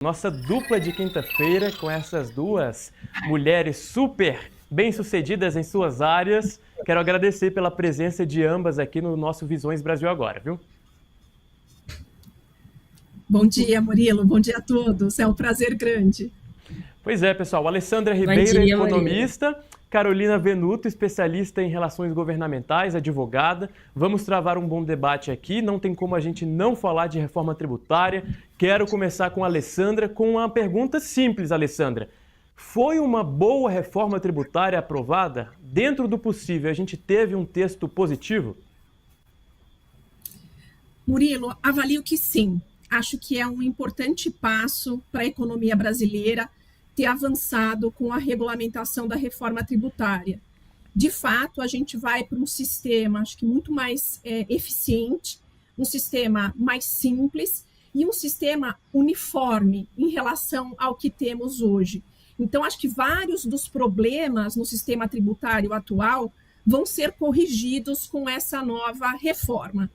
Nossa dupla de quinta-feira com essas duas mulheres super bem-sucedidas em suas áreas. Quero agradecer pela presença de ambas aqui no nosso Visões Brasil Agora, viu? Bom dia, Murilo. Bom dia a todos. É um prazer grande. Pois é, pessoal. Alessandra Bom Ribeiro, dia, Murilo. economista. Carolina Venuto, especialista em relações governamentais, advogada. Vamos travar um bom debate aqui. Não tem como a gente não falar de reforma tributária. Quero começar com a Alessandra com uma pergunta simples, Alessandra. Foi uma boa reforma tributária aprovada? Dentro do possível, a gente teve um texto positivo? Murilo, avalio que sim. Acho que é um importante passo para a economia brasileira ter avançado com a regulamentação da reforma tributária. De fato, a gente vai para um sistema, acho que muito mais eficiente, um sistema mais simples e um sistema uniforme em relação ao que temos hoje. Então, acho que vários dos problemas no sistema tributário atual vão ser corrigidos com essa nova reforma.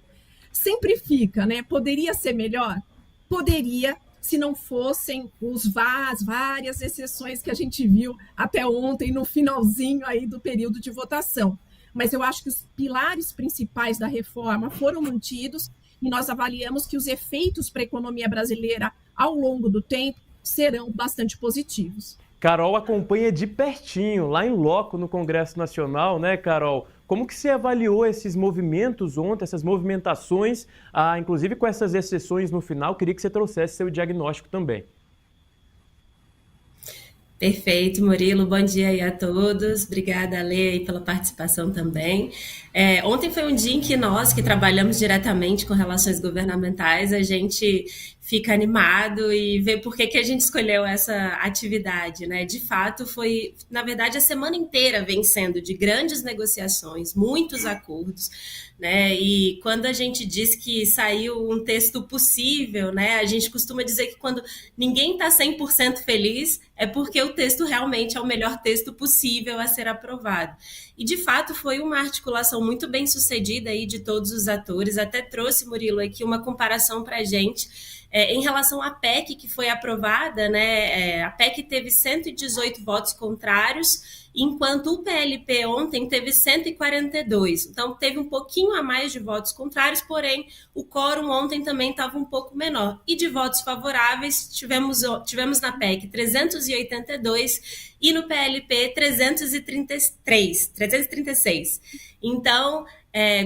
Sempre fica, né? Poderia ser melhor? Poderia, se não fossem várias exceções que a gente viu até ontem, no finalzinho aí do período de votação. Mas eu acho que os pilares principais da reforma foram mantidos e nós avaliamos que os efeitos para a economia brasileira ao longo do tempo serão bastante positivos. Carol acompanha de pertinho, lá em loco no Congresso Nacional, né, Carol? Como que você avaliou esses movimentos ontem, essas movimentações, inclusive com essas exceções no final? Queria que você trouxesse seu diagnóstico também. Perfeito, Murilo. Bom dia aí a todos. Obrigada, Lê, aí pela participação também. Ontem foi um dia em que nós, que trabalhamos diretamente com relações governamentais, a gente fica animado e vê por que a gente escolheu essa atividade, né? De fato, foi, na verdade, a semana inteira vem sendo de grandes negociações, muitos acordos, né? E quando a gente diz que saiu um texto possível, né? A gente costuma dizer que quando ninguém está 100% feliz, é porque o texto realmente é o melhor texto possível a ser aprovado. E, de fato, foi uma articulação muito bem sucedida aí de todos os atores. Até trouxe, Murilo, aqui uma comparação para a gente em relação à PEC que foi aprovada, né? A PEC teve 118 votos contrários, enquanto o PLP ontem teve 142. Então, teve um pouquinho a mais de votos contrários, porém, o quórum ontem também estava um pouco menor. E de votos favoráveis, tivemos na PEC 382 e no PLP 336. Então,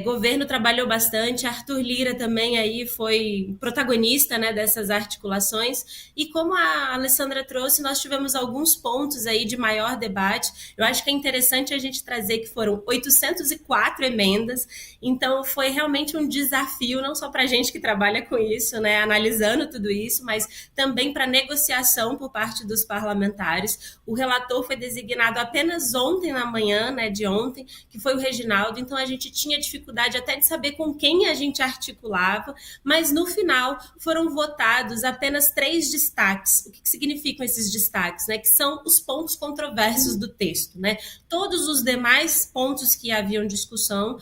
governo trabalhou bastante, Arthur Lira também aí foi protagonista, né, dessas articulações, e como a Alessandra trouxe, nós tivemos alguns pontos aí de maior debate. Eu acho que é interessante a gente trazer que foram 804 emendas, então foi realmente um desafio, não só para a gente que trabalha com isso, né, analisando tudo isso, mas também para negociação por parte dos parlamentares. O relator foi designado apenas ontem na manhã, né, de ontem, que foi o Reginaldo, então a gente tinha dificuldade até de saber com quem a gente articulava, mas no final foram votados apenas 3 destaques. O que significam esses destaques? Né? Que são os pontos controversos do texto. Né? Todos os demais pontos que haviam discussão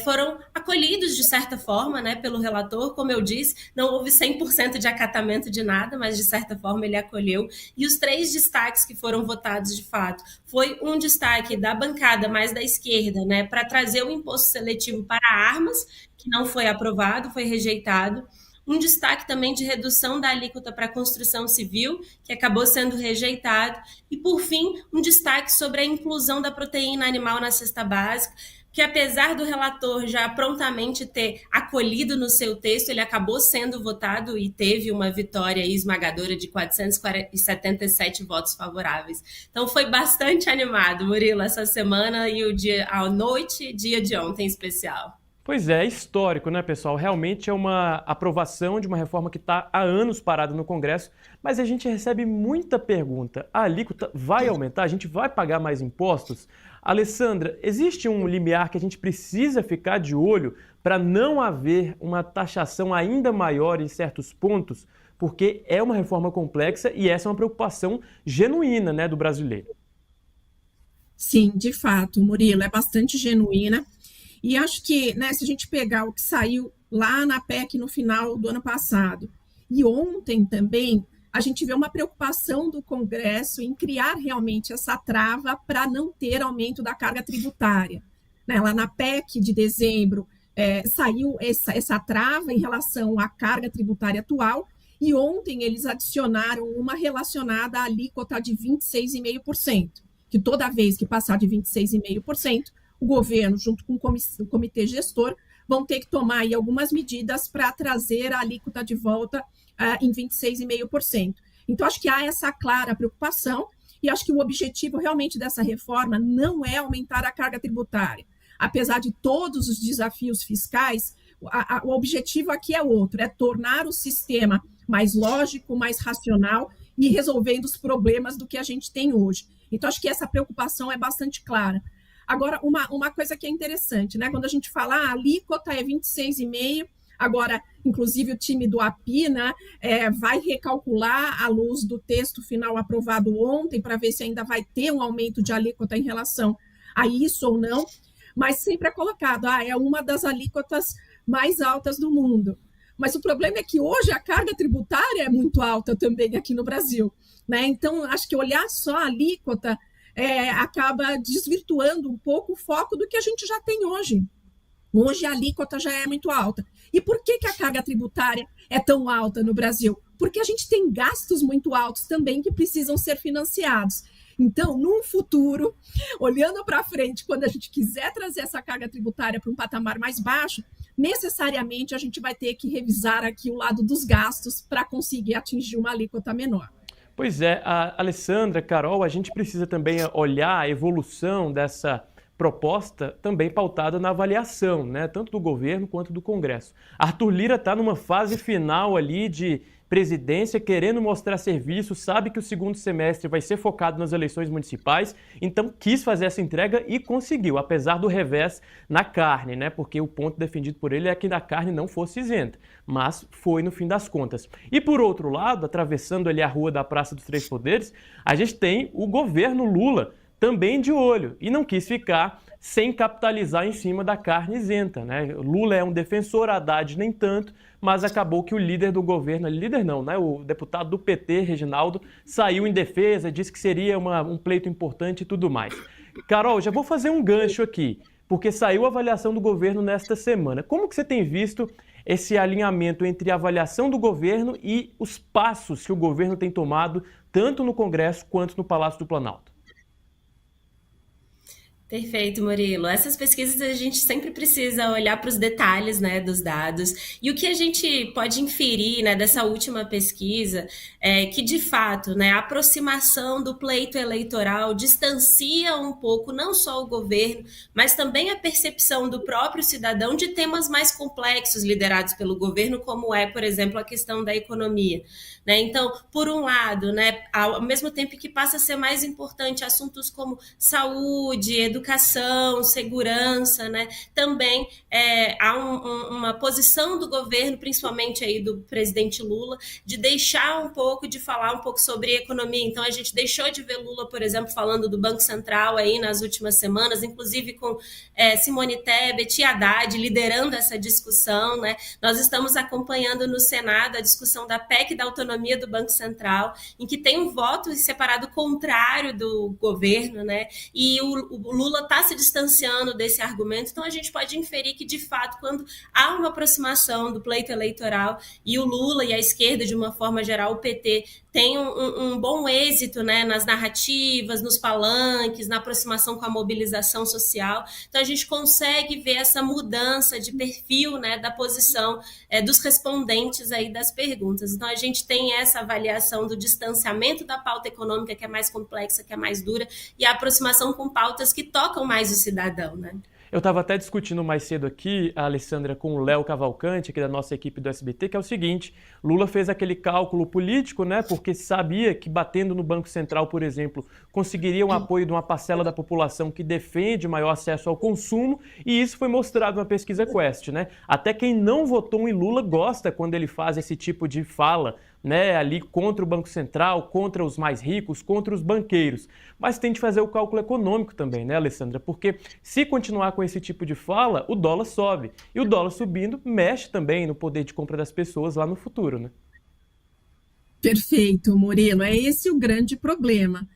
foram acolhidos de certa forma, né, pelo relator. Como eu disse, não houve 100% de acatamento de nada, mas de certa forma ele acolheu. E os 3 destaques que foram votados de fato foi um destaque da bancada mais da esquerda, né, para trazer o imposto seletivo para armas, que não foi aprovado, foi rejeitado. Um destaque também de redução da alíquota para construção civil, que acabou sendo rejeitado. E, por fim, um destaque sobre a inclusão da proteína animal na cesta básica, que apesar do relator já prontamente ter acolhido no seu texto, ele acabou sendo votado e teve uma vitória esmagadora de 477 votos favoráveis. Então foi bastante animado, Murilo, essa semana e o dia à noite, dia de ontem em especial. Pois é histórico, né, pessoal? Realmente é uma aprovação de uma reforma que está há anos parada no Congresso, mas a gente recebe muita pergunta. A alíquota vai aumentar? A gente vai pagar mais impostos? Alessandra, existe um limiar que a gente precisa ficar de olho para não haver uma taxação ainda maior em certos pontos? Porque é uma reforma complexa e essa é uma preocupação genuína, né, do brasileiro. Sim, de fato, Murilo, é bastante genuína. E acho que, né, se a gente pegar o que saiu lá na PEC no final do ano passado, e ontem também, a gente vê uma preocupação do Congresso em criar realmente essa trava para não ter aumento da carga tributária. Né? Lá na PEC de dezembro, saiu essa trava em relação à carga tributária atual, e ontem eles adicionaram uma relacionada à alíquota de 26,5%, que toda vez que passar de 26,5%, o governo, junto com o comitê gestor, vão ter que tomar aí algumas medidas para trazer a alíquota de volta em 26,5%. Então, acho que há essa clara preocupação, e acho que o objetivo realmente dessa reforma não é aumentar a carga tributária. Apesar de todos os desafios fiscais, o objetivo aqui é outro, é tornar o sistema mais lógico, mais racional e resolvendo os problemas do que a gente tem hoje. Então, acho que essa preocupação é bastante clara. Agora, uma coisa que é interessante, né? Quando a gente fala a alíquota é 26,5%, agora, inclusive, o time do API, né, vai recalcular à luz do texto final aprovado ontem para ver se ainda vai ter um aumento de alíquota em relação a isso ou não, mas sempre é colocado, é uma das alíquotas mais altas do mundo. Mas o problema é que hoje a carga tributária é muito alta também aqui no Brasil, né? Então, acho que olhar só a alíquota acaba desvirtuando um pouco o foco do que a gente já tem hoje. Hoje a alíquota já é muito alta. E por que a carga tributária é tão alta no Brasil? Porque a gente tem gastos muito altos também que precisam ser financiados. Então, num futuro, olhando para frente, quando a gente quiser trazer essa carga tributária para um patamar mais baixo, necessariamente a gente vai ter que revisar aqui o lado dos gastos para conseguir atingir uma alíquota menor. Pois é, Alessandra, Carol, a gente precisa também olhar a evolução dessa proposta também pautada na avaliação, né, tanto do governo quanto do Congresso. Arthur Lira está numa fase final ali de presidência, querendo mostrar serviço, sabe que o segundo semestre vai ser focado nas eleições municipais, então quis fazer essa entrega e conseguiu, apesar do revés na carne, né? Porque o ponto defendido por ele é que a carne não fosse isenta, mas foi no fim das contas. E por outro lado, atravessando ali a rua da Praça dos Três Poderes, a gente tem o governo Lula também de olho e não quis ficar sem capitalizar em cima da carne isenta, né? Lula é um defensor, Haddad nem tanto, mas acabou que o líder do governo, líder não, né? O deputado do PT, Reginaldo, saiu em defesa, disse que seria um pleito importante e tudo mais. Carol, já vou fazer um gancho aqui, porque saiu a avaliação do governo nesta semana. Como que você tem visto esse alinhamento entre a avaliação do governo e os passos que o governo tem tomado, tanto no Congresso quanto no Palácio do Planalto? Perfeito, Murilo. Essas pesquisas a gente sempre precisa olhar para os detalhes, né, dos dados. E o que a gente pode inferir, né, dessa última pesquisa é que, de fato, né, a aproximação do pleito eleitoral distancia um pouco não só o governo, mas também a percepção do próprio cidadão de temas mais complexos liderados pelo governo, como é, por exemplo, a questão da economia. Né? Então, por um lado, né, ao mesmo tempo que passa a ser mais importante assuntos como saúde, educação, segurança, né? Também há uma posição do governo, principalmente aí do presidente Lula, de deixar um pouco, de falar um pouco sobre economia. Então, a gente deixou de ver Lula, por exemplo, falando do Banco Central aí nas últimas semanas, inclusive com Simone Tebet e Haddad liderando essa discussão, né? Nós estamos acompanhando no Senado a discussão da PEC da autonomia do Banco Central, em que tem um voto separado contrário do governo, né? E o Lula está se distanciando desse argumento, então a gente pode inferir que, de fato, quando há uma aproximação do pleito eleitoral e o Lula e a esquerda, de uma forma geral, o PT, tem um bom êxito, né, nas narrativas, nos palanques, na aproximação com a mobilização social, então a gente consegue ver essa mudança de perfil, né, da posição dos respondentes aí das perguntas. Então a gente tem essa avaliação do distanciamento da pauta econômica, que é mais complexa, que é mais dura, e a aproximação com pautas que tocam mais o cidadão, né? Eu estava até discutindo mais cedo aqui, a Alessandra, com o Léo Cavalcante, aqui da nossa equipe do SBT, que é o seguinte: Lula fez aquele cálculo político, né, porque sabia que batendo no Banco Central, por exemplo, conseguiria um apoio de uma parcela da população que defende maior acesso ao consumo, e isso foi mostrado na pesquisa Quest, né? Até quem não votou em Lula gosta quando ele faz esse tipo de fala, né, ali contra o Banco Central, contra os mais ricos, contra os banqueiros. Mas tem de fazer o cálculo econômico também, né, Alessandra? Porque se continuar com esse tipo de fala, o dólar sobe. E o dólar subindo mexe também no poder de compra das pessoas lá no futuro, né? Perfeito, Murilo. É esse o grande problema.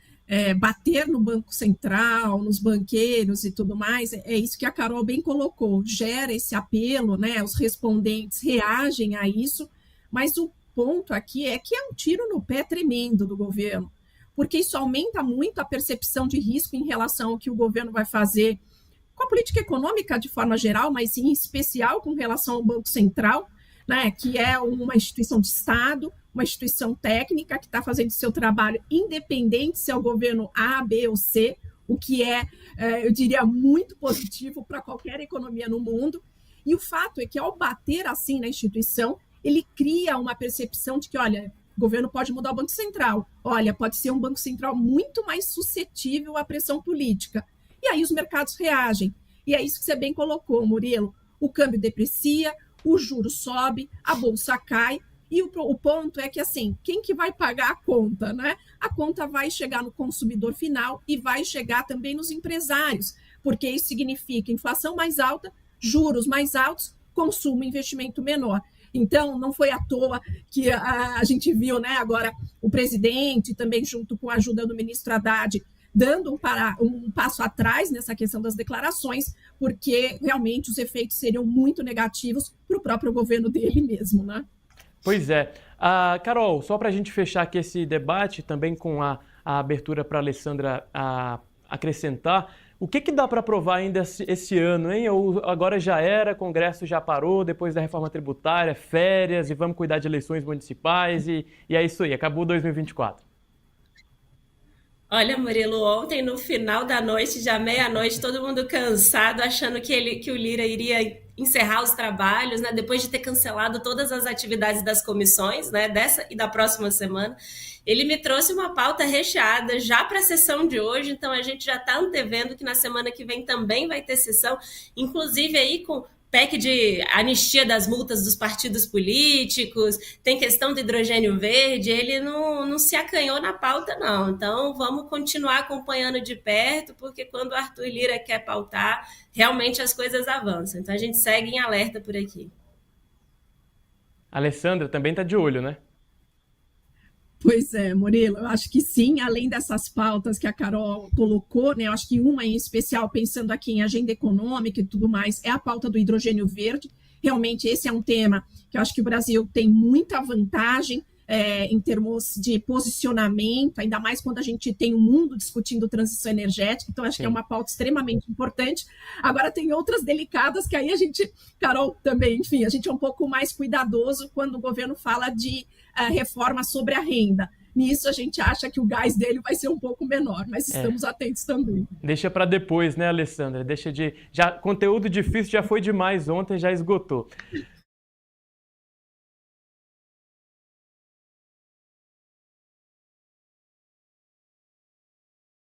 Bater no Banco Central, nos banqueiros e tudo mais, é isso que a Carol bem colocou. Gera esse apelo, né? Os respondentes reagem a isso, mas o ponto aqui é que é um tiro no pé tremendo do governo, porque isso aumenta muito a percepção de risco em relação ao que o governo vai fazer com a política econômica de forma geral, mas em especial com relação ao Banco Central, né, que é uma instituição de Estado, uma instituição técnica que está fazendo seu trabalho independente se é o governo A, B ou C, o que eu diria, muito positivo para qualquer economia no mundo. E o fato é que, ao bater assim na instituição, ele cria uma percepção de que, olha, o governo pode mudar o Banco Central, olha, pode ser um Banco Central muito mais suscetível à pressão política. E aí os mercados reagem. E é isso que você bem colocou, Murilo. O câmbio deprecia, o juro sobe, a bolsa cai, e o ponto é que, assim, quem que vai pagar a conta, né? A conta vai chegar no consumidor final e vai chegar também nos empresários, porque isso significa inflação mais alta, juros mais altos, consumo e investimento menor. Então, não foi à toa que a gente viu, né, agora o presidente, também junto com a ajuda do ministro Haddad, dando um passo atrás nessa questão das declarações, porque realmente os efeitos seriam muito negativos para o próprio governo dele mesmo, né? Pois é. Carol, só para a gente fechar aqui esse debate, também com a abertura para a Alessandra acrescentar, o que dá para aprovar ainda esse ano, hein? Ou agora já era, Congresso já parou, depois da reforma tributária, férias, e vamos cuidar de eleições municipais, e é isso aí, acabou 2024. Olha, Murilo, ontem no final da noite, já meia-noite, todo mundo cansado, achando que o Lira iria encerrar os trabalhos, né, depois de ter cancelado todas as atividades das comissões, né, dessa e da próxima semana. Ele me trouxe uma pauta recheada já para a sessão de hoje, então a gente já está antevendo que na semana que vem também vai ter sessão, inclusive aí com PEC de anistia das multas dos partidos políticos, tem questão do hidrogênio verde, ele não se acanhou na pauta, não. Então, vamos continuar acompanhando de perto, porque quando o Arthur Lira quer pautar, realmente as coisas avançam. Então, a gente segue em alerta por aqui. A Alessandra também está de olho, né? Pois é, Murilo, eu acho que sim, além dessas pautas que a Carol colocou, né, eu acho que uma em especial, pensando aqui em agenda econômica e tudo mais, é a pauta do hidrogênio verde. Realmente esse é um tema que eu acho que o Brasil tem muita vantagem em termos de posicionamento, ainda mais quando a gente tem o mundo discutindo transição energética, então acho que é uma pauta extremamente importante. Agora tem outras delicadas que aí a gente, Carol também, enfim, a gente é um pouco mais cuidadoso quando o governo fala de reforma sobre a renda. Nisso a gente acha que o gás dele vai ser um pouco menor, mas estamos atentos também. Deixa para depois, né, Alessandra? Conteúdo difícil já foi demais ontem, já esgotou.